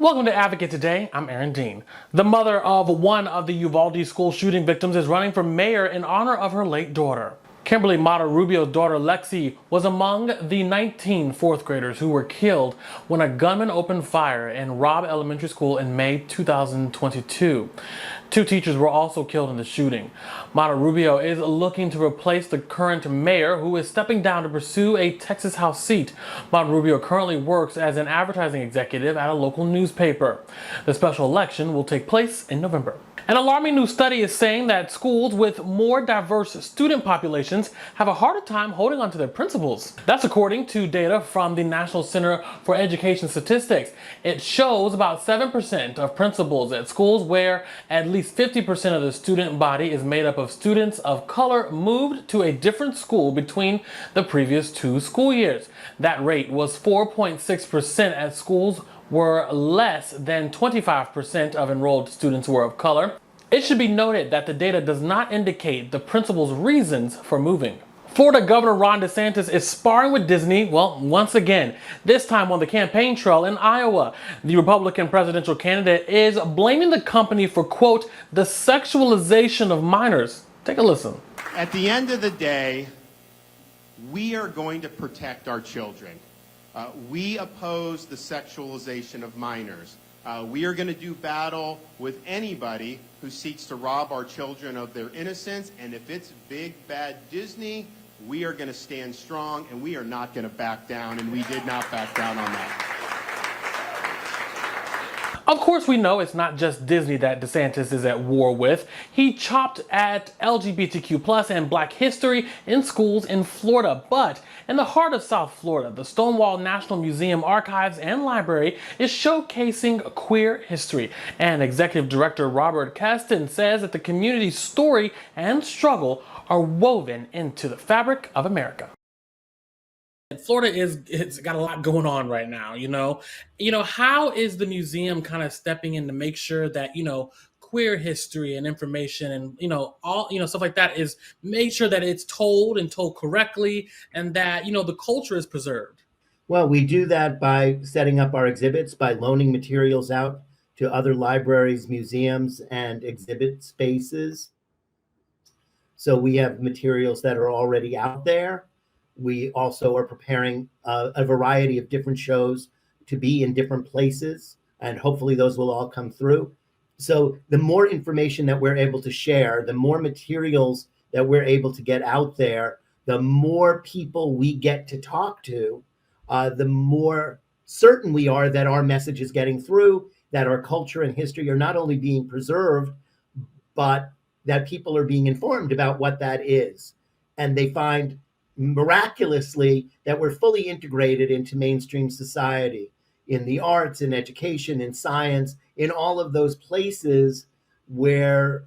Welcome to Advocate Today. I'm Aaron Dean. The mother of one of the Uvalde school shooting victims is running for mayor in honor of her late daughter. Kimberly Mata Rubio's daughter Lexi was among the 19 fourth graders who were killed when a gunman opened fire in Robb Elementary School in May 2022. Two teachers were also killed in the shooting. Mata Rubio is looking to replace the current mayor, who is stepping down to pursue a Texas House seat. Mata Rubio currently works as an advertising executive at a local newspaper. The special election will take place in November. An alarming new study is saying that schools with more diverse student populations have a harder time holding on to their principals. That's according to data from the National Center for Education Statistics. It shows about 7% of principals at schools where at least 50% of the student body is made up of students of color moved to a different school between the previous 2 school years. That rate was 4.6% at schools where less than 25% of enrolled students were of color. It should be noted that the data does not indicate the principal's reasons for moving. Florida Governor Ron DeSantis is sparring with Disney, well, once again, this time on the campaign trail in Iowa. The Republican presidential candidate is blaming the company for, quote, the sexualization of minors. Take a listen. At the end of the day, we are going to protect our children. We oppose the sexualization of minors. We are going to do battle with anybody who seeks to rob our children of their innocence. And if it's big, bad Disney, we are going to stand strong, and we are not going to back down. And we did not back down on that. Of course, we know it's not just Disney that DeSantis is at war with. He chopped at LGBTQ+ and Black history in schools in Florida. But in the heart of South Florida, the Stonewall National Museum Archives and Library is showcasing queer history. And Executive Director Robert Kesten says that the community's story and struggle are woven into the fabric of America. Florida it's got a lot going on right now, you know. How is the museum kind of stepping in to make sure that, queer history and information and, all, stuff like that is make sure that it's told and told correctly and that, the culture is preserved? Well, we do that by setting up our exhibits, by loaning materials out to other libraries, museums, and exhibit spaces. So we have materials that are already out there. We also are preparing a variety of different shows to be in different places, and hopefully those will all come through. So the more information that we're able to share, the more materials that we're able to get out there, the more people we get to talk to, the more certain we are that our message is getting through, that our culture and history are not only being preserved, but that people are being informed about what that is. And they find miraculously that we're fully integrated into mainstream society, in the arts, in education, in science, in all of those places where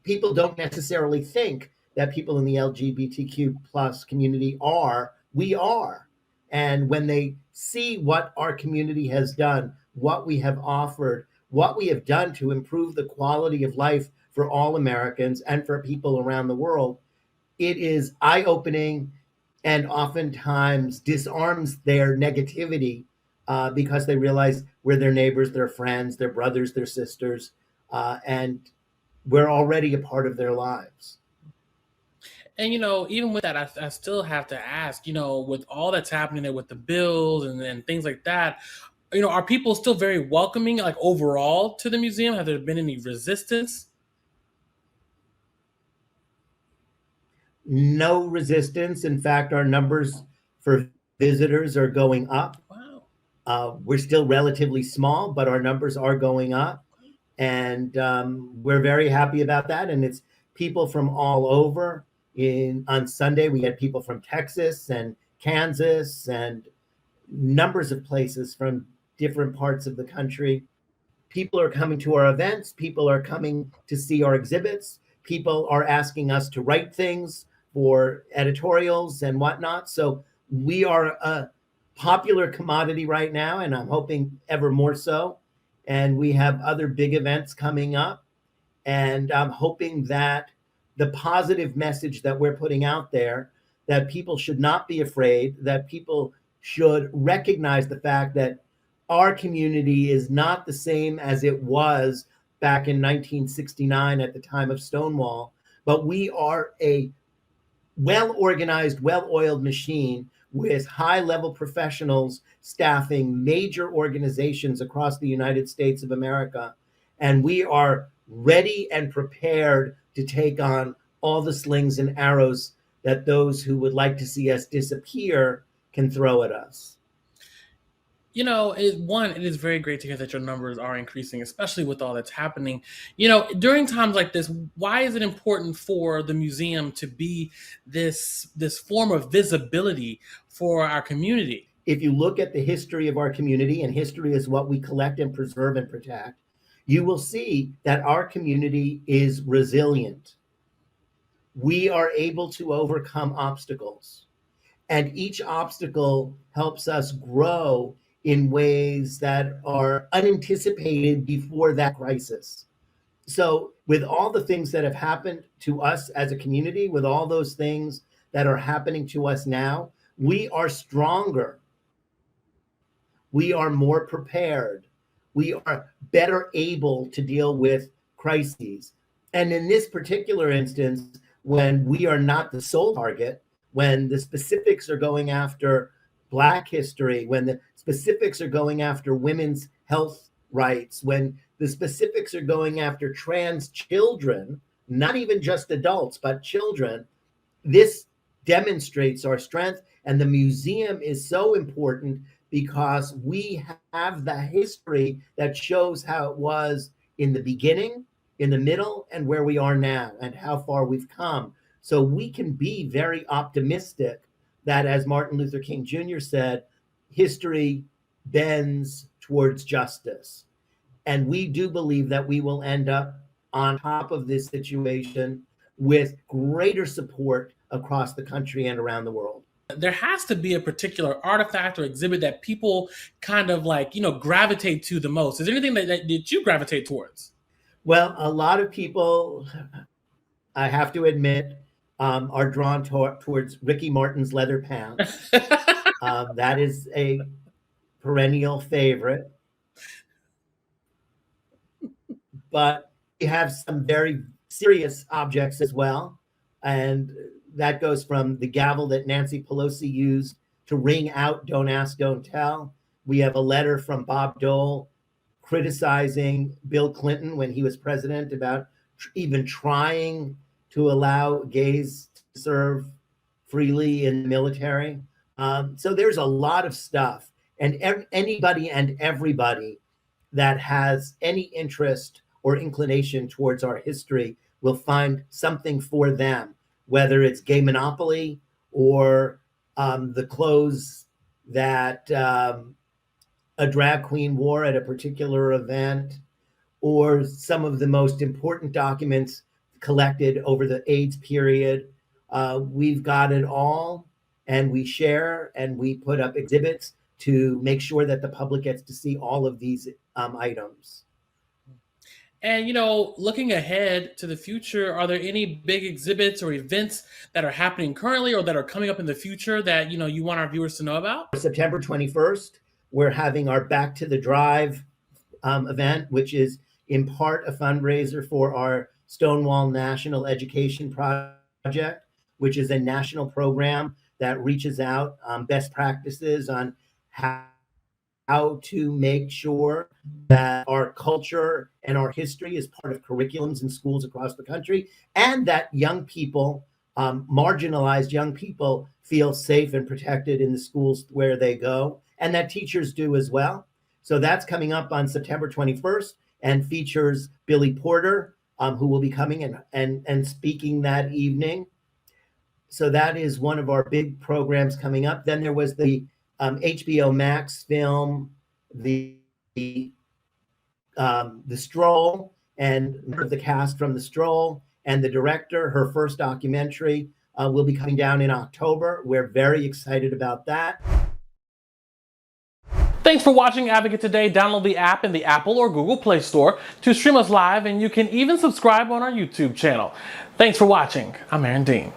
people don't necessarily think that people in the LGBTQ plus community are. We are. And when they see what our community has done, what we have offered, what we have done to improve the quality of life for all Americans and for people around the world, it is eye-opening and oftentimes disarms their negativity because they realize we're their neighbors, their friends, their brothers, their sisters, and we're already a part of their lives. And, even with that, I still have to ask, with all that's happening there with the bills and things like that, are people still very welcoming, like overall, to the museum? Have there been any resistance? No resistance. In fact, our numbers for visitors are going up. Wow. We're still relatively small, but our numbers are going up. And we're very happy about that. And it's people from all over. On Sunday, we had people from Texas and Kansas and numbers of places from different parts of the country. People are coming to our events. People are coming to see our exhibits. People are asking us to write things for editorials and whatnot. So we are a popular commodity right now, and I'm hoping ever more so. And we have other big events coming up. And I'm hoping that the positive message that we're putting out there, that people should not be afraid, that people should recognize the fact that our community is not the same as it was back in 1969 at the time of Stonewall, but we are a well-organized, well-oiled machine with high-level professionals staffing major organizations across the United States of America. And we are ready and prepared to take on all the slings and arrows that those who would like to see us disappear can throw at us. You know, it is very great to hear that your numbers are increasing, especially with all that's happening. You know, during times like this, why is it important for the museum to be this form of visibility for our community? If you look at the history of our community, and history is what we collect and preserve and protect, you will see that our community is resilient. We are able to overcome obstacles, and each obstacle helps us grow in ways that are unanticipated before that crisis. So with all the things that have happened to us as a community, with all those things that are happening to us now, we are stronger. We are more prepared. We are better able to deal with crises. And in this particular instance, when we are not the sole target, when the specifics are going after Black history, when the specifics are going after women's health rights, when the specifics are going after trans children, not even just adults, but children, this demonstrates our strength. And the museum is so important because we have the history that shows how it was in the beginning, in the middle, and where we are now, and how far we've come. So we can be very optimistic that, as Martin Luther King Jr. said, history bends towards justice. And we do believe that we will end up on top of this situation with greater support across the country and around the world. There has to be a particular artifact or exhibit that people kind of like, gravitate to the most. Is there anything that you gravitate towards? Well, a lot of people, I have to admit, are drawn towards Ricky Martin's leather pants. That is a perennial favorite. But we have some very serious objects as well. And that goes from the gavel that Nancy Pelosi used to ring out "Don't Ask, Don't Tell." We have a letter from Bob Dole criticizing Bill Clinton when he was president about even trying to allow gays to serve freely in the military. So there's a lot of stuff. And anybody and everybody that has any interest or inclination towards our history will find something for them, whether it's gay monopoly or the clothes that a drag queen wore at a particular event, or some of the most important documents collected over the AIDS period. We've got it all, and we share and we put up exhibits to make sure that the public gets to see all of these items. And, looking ahead to the future, are there any big exhibits or events that are happening currently or that are coming up in the future that, you want our viewers to know about? September 21st, we're having our Back to the Drive event, which is in part a fundraiser for our Stonewall National Education Project, which is a national program that reaches out best practices on how to make sure that our culture and our history is part of curriculums in schools across the country, and that young people, marginalized young people, feel safe and protected in the schools where they go, and that teachers do as well. So that's coming up on September 21st and features Billy Porter, who will be coming and speaking that evening. So that is one of our big programs coming up. Then there was the HBO Max film, the Stroll, and the cast from the Stroll, and the director, her first documentary, will be coming down in October. We're very excited about that. Thanks for watching Advocate Today. Download the app in the Apple or Google Play Store to stream us live, and you can even subscribe on our YouTube channel. Thanks for watching. I'm Aaron Dean.